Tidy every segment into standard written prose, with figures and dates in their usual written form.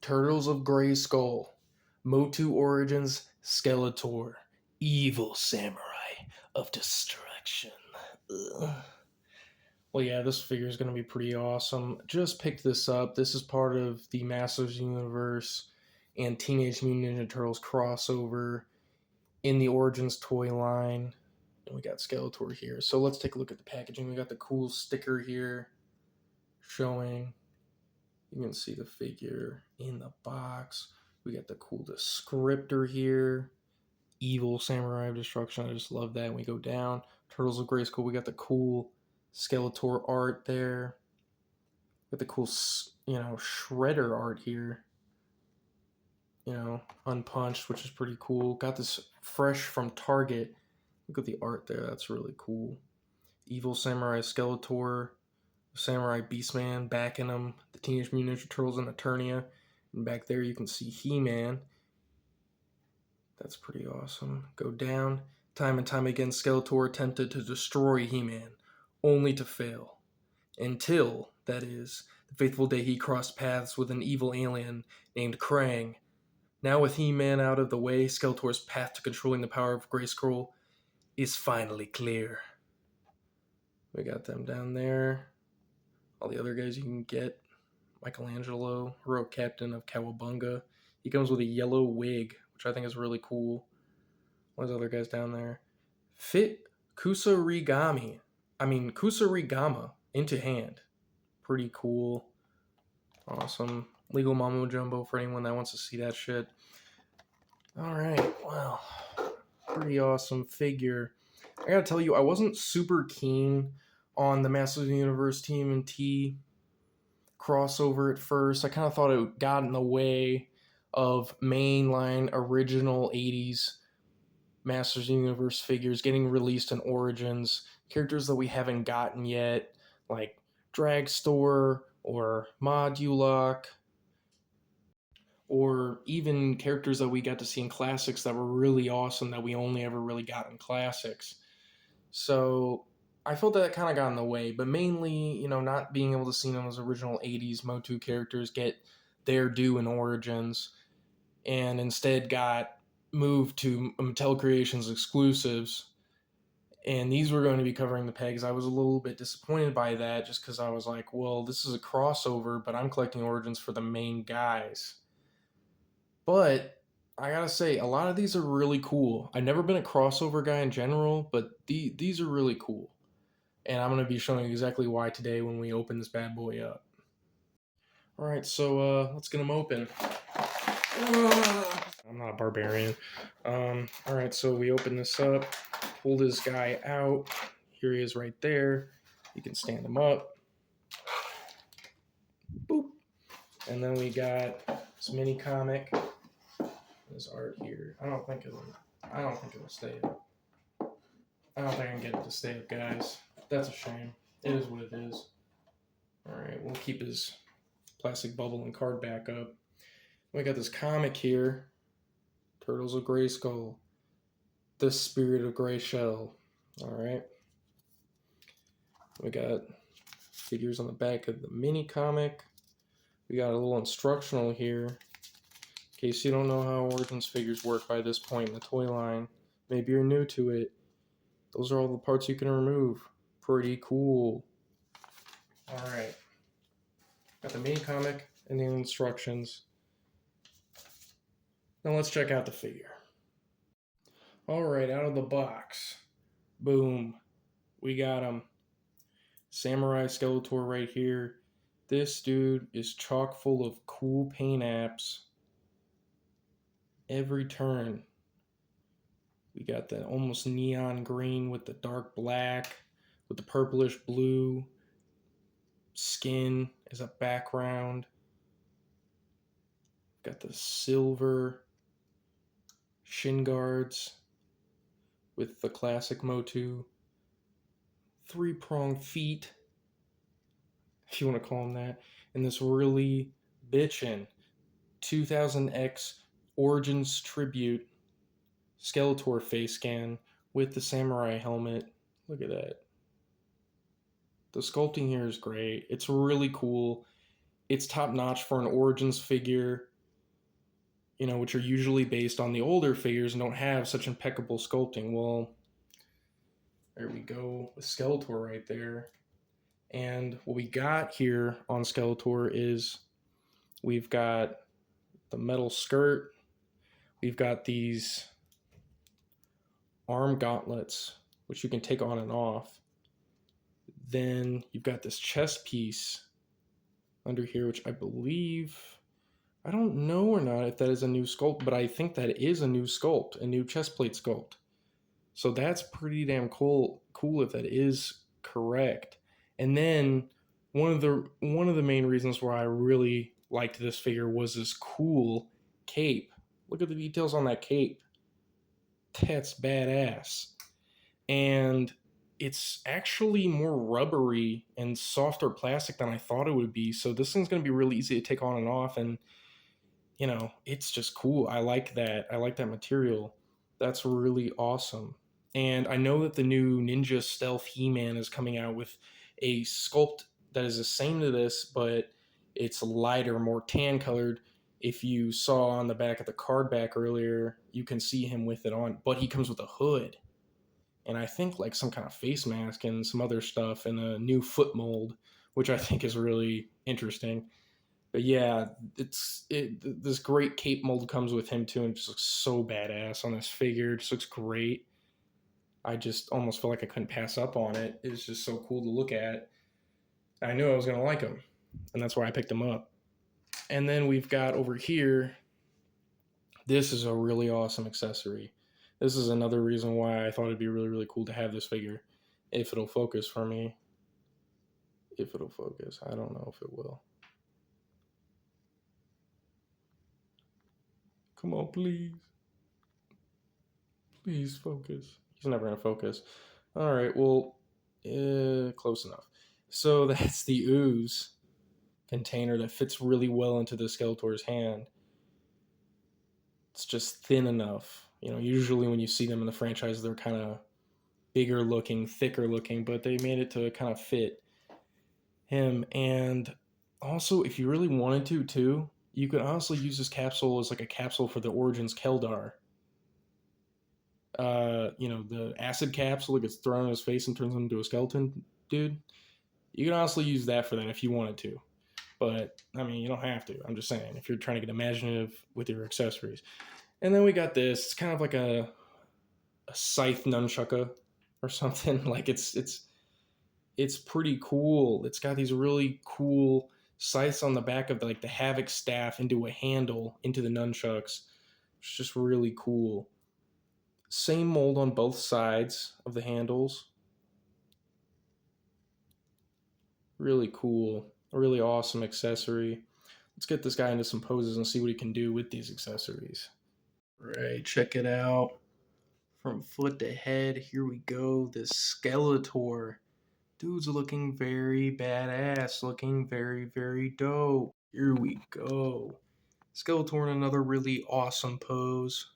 Turtles of Grayskull, MOTU Origins Skeletor, Evil Samurai of Destruction. Ugh. Well, yeah, this figure is going to be pretty awesome. Just picked this up. This is part of the Masters Universe and Teenage Mutant Ninja Turtles crossover in the Origins toy line. And we got Skeletor here. So let's take a look at the packaging. We got the cool sticker here showing. You can see the figure in the box. We got the cool descriptor here. Evil Samurai of Destruction. I just love that. And we go down. Turtles of Grayskull. We got the cool Skeletor art there. Got the cool, Shredder art here. Unpunched, which is pretty cool. Got this fresh from Target. Look at the art there. That's really cool. Evil Samurai Skeletor. Samurai Beastman backing him, the Teenage Mutant Ninja Turtles and Eternia, and back there you can see He-Man. That's pretty awesome. Go down. Time and time again, Skeletor attempted to destroy He-Man, only to fail. Until, that is, the fateful day he crossed paths with an evil alien named Krang. Now with He-Man out of the way, Skeletor's path to controlling the power of Grayskull is finally clear. We got them down there. All the other guys you can get. Michelangelo, heroic captain of Cowabunga. He comes with a yellow wig, which I think is really cool. What are those other guys down there? Fit Kusarigama into hand. Pretty cool. Awesome. Legal Mambo Jumbo for anyone that wants to see that shit. Alright, well, pretty awesome figure. I gotta tell you, I wasn't super keen on the Masters of the Universe TMNT crossover at first. I kind of thought it got in the way of mainline original 80s Masters of the Universe figures getting released in Origins. Characters that we haven't gotten yet, like Dragstore or MOTU X, or even characters that we got to see in Classics that were really awesome that we only ever really got in Classics. So I felt that kind of got in the way, but mainly, not being able to see those original 80s MOTU characters get their due in Origins, and instead got moved to Mattel Creations exclusives, and these were going to be covering the pegs. I was a little bit disappointed by that, just because I was like, well, this is a crossover, but I'm collecting Origins for the main guys. But I gotta say, a lot of these are really cool. I've never been a crossover guy in general, but these are really cool. And I'm going to be showing you exactly why today when we open this bad boy up. Alright, so let's get them open. I'm not a barbarian. Alright, so we open this up, pull this guy out. Here he is right there. You can stand him up. Boop. And then we got this mini comic. This art here. I don't think it'll stay up. I don't think I can get it to stay up, guys. That's a shame. It is what it is. Alright, we'll keep his plastic bubble and card back up. We got this comic here. Turtles of Grayskull. The Spirit of Grayshell. Alright. We got figures on the back of the mini comic. We got a little instructional here. In case you don't know how Origins figures work by this point in the toy line. Maybe you're new to it. Those are all the parts you can remove. Pretty cool. Alright. Got the mini comic and the instructions. Now let's check out the figure. Alright, out of the box. Boom. We got him. Samurai Skeletor right here. This dude is chock full of cool paint apps. Every turn. We got the almost neon green with the dark black, with the purplish blue skin as a background. Got the silver shin guards with the classic MOTU. 3-pronged feet, if you want to call them that. And this really bitchin' 2000X Origins Tribute Skeletor face scan with the samurai helmet. Look at that. The sculpting here is great. It's really cool. It's top notch for an Origins figure. which are usually based on the older figures and don't have such impeccable sculpting. Well, there we go with Skeletor right there. And what we got here on Skeletor is we've got the metal skirt, we've got these arm gauntlets, which you can take on and off. Then you've got this chest piece under here, which I believe, I don't know or not if that is a new sculpt, but I think that is a new sculpt, a new chest plate sculpt. So that's pretty damn cool if that is correct. And then one of the main reasons why I really liked this figure was this cool cape. Look at the details on that cape. That's badass. And it's actually more rubbery and softer plastic than I thought it would be. So this thing's going to be really easy to take on and off. And, it's just cool. I like that. I like that material. That's really awesome. And I know that the new Ninja Stealth He-Man is coming out with a sculpt that is the same to this, but it's lighter, more tan colored. If you saw on the back of the card back earlier, you can see him with it on, but he comes with a hood. And I think like some kind of face mask and some other stuff and a new foot mold, which I think is really interesting. But yeah, this great cape mold comes with him too, and it just looks so badass on this figure. It just looks great. I just almost feel like I couldn't pass up on it. It's just so cool to look at. I knew I was gonna like him, and that's why I picked him up. And then we've got over here, this is a really awesome accessory. This is another reason why I thought it'd be really, really cool to have this figure. If it'll focus for me. If it'll focus. I don't know if it will. Come on, please. Please focus. He's never going to focus. All right, well, close enough. So that's the ooze container that fits really well into the Skeletor's hand. It's just thin enough. Usually when you see them in the franchise, they're kind of bigger looking, thicker looking, but they made it to kind of fit him. And also, if you really wanted to, too, you could honestly use this capsule as like a capsule for the Origins Keldar. The acid capsule that gets thrown in his face and turns him into a skeleton dude. You can honestly use that for that if you wanted to. But, you don't have to. I'm just saying, if you're trying to get imaginative with your accessories. And then we got this. It's kind of like a scythe nunchucka or something. Like, it's pretty cool. It's got these really cool scythes on the back of the Havoc staff into a handle, into the nunchucks. It's just really cool. Same mold on both sides of the handles. Really cool. A really awesome accessory. Let's get this guy into some poses and see what he can do with these accessories. Right, check it out. From foot to head, here we go. This Skeletor. Dude's looking very badass. Looking very, very dope. Here we go. Skeletor in another really awesome pose.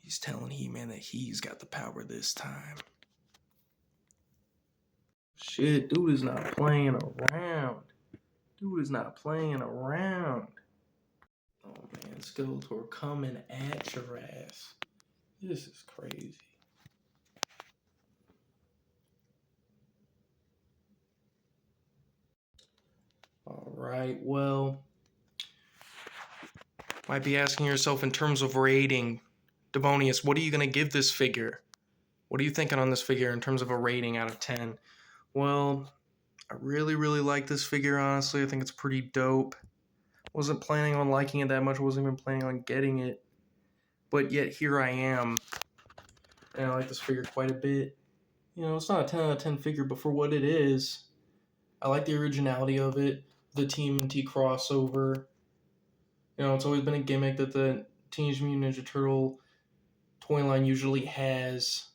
He's telling He-Man that he's got the power this time. Shit, dude is not playing around. Dude is not playing around. Oh man, Skeletor coming at your ass. This is crazy. Alright, well, might be asking yourself in terms of rating, Devonius, what are you going to give this figure? What are you thinking on this figure in terms of a rating out of 10? Well, I really, really like this figure, honestly. I think it's pretty dope. Wasn't planning on liking it that much. Wasn't even planning on getting it. But yet, here I am. And I like this figure quite a bit. It's not a 10 out of 10 figure, but for what it is, I like the originality of it. The TMNT crossover. It's always been a gimmick that the Teenage Mutant Ninja Turtle toy line usually has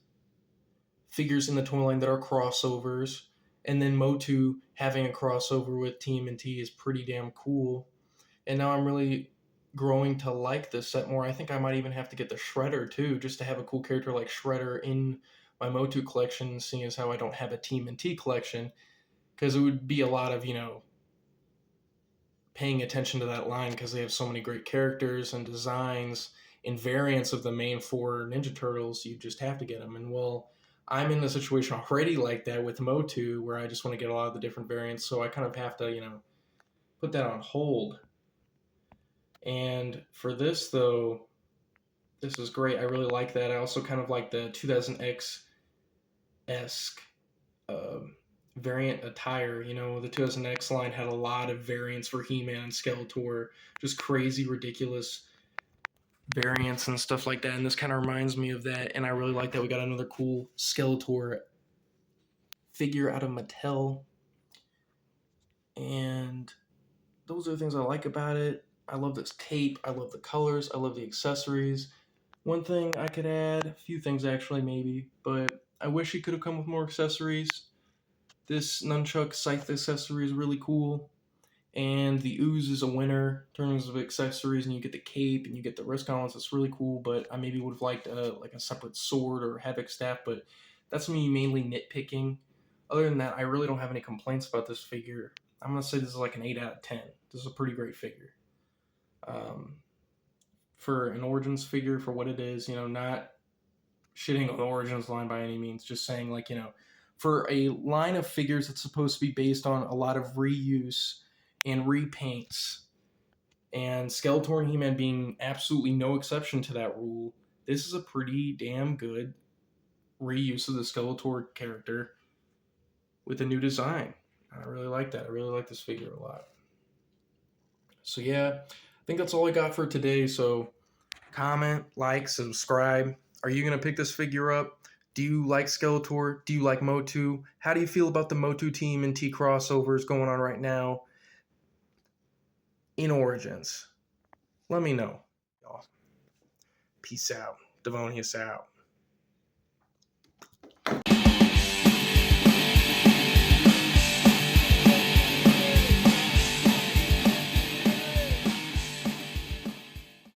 figures in the toy line that are crossovers. And then MOTU having a crossover with TMNT is pretty damn cool. And now I'm really growing to like this set more. I think I might even have to get the Shredder too, just to have a cool character like Shredder in my MOTU collection, seeing as how I don't have a TMNT collection. Because it would be a lot of, paying attention to that line because they have so many great characters and designs and variants of the main four Ninja Turtles. You just have to get them. And well, I'm in a situation already like that with MOTU where I just want to get a lot of the different variants, so I kind of have to, put that on hold. And for this though, this is great. I really like that. I also kind of like the 2000X esque variant attire. The 2000X line had a lot of variants for He-Man and Skeletor, just crazy, ridiculous variants and stuff like that. And this kind of reminds me of that. And I really like that we got another cool Skeletor figure out of Mattel. And those are the things I like about it. I love this tape. I love the colors. I love the accessories. One thing I could add, a few things actually, maybe, but I wish he could have come with more accessories. This nunchuck scythe accessory is really cool. And the ooze is a winner in terms of accessories, and you get the cape and you get the wrist gauntlets. It's really cool, but I maybe would have liked like a separate sword or havoc staff, but that's me mainly nitpicking. Other than that, I really don't have any complaints about this figure. I'm going to say this is like an 8 out of 10. This is a pretty great figure. For an Origins figure, for what it is, not shitting on the Origins line by any means, just saying, like, for a line of figures that's supposed to be based on a lot of reuse and repaints, and Skeletor and He-Man being absolutely no exception to that rule, this is a pretty damn good reuse of the Skeletor character with a new design. I really like that. I really like this figure a lot. So yeah, I think that's all I got for today. So comment, like, subscribe. Are you going to pick this figure up? Do you like Skeletor? Do you like MOTU? How do you feel about the MOTU TMNT crossovers going on right now in Origins? Let me know. Peace out. Devonius out.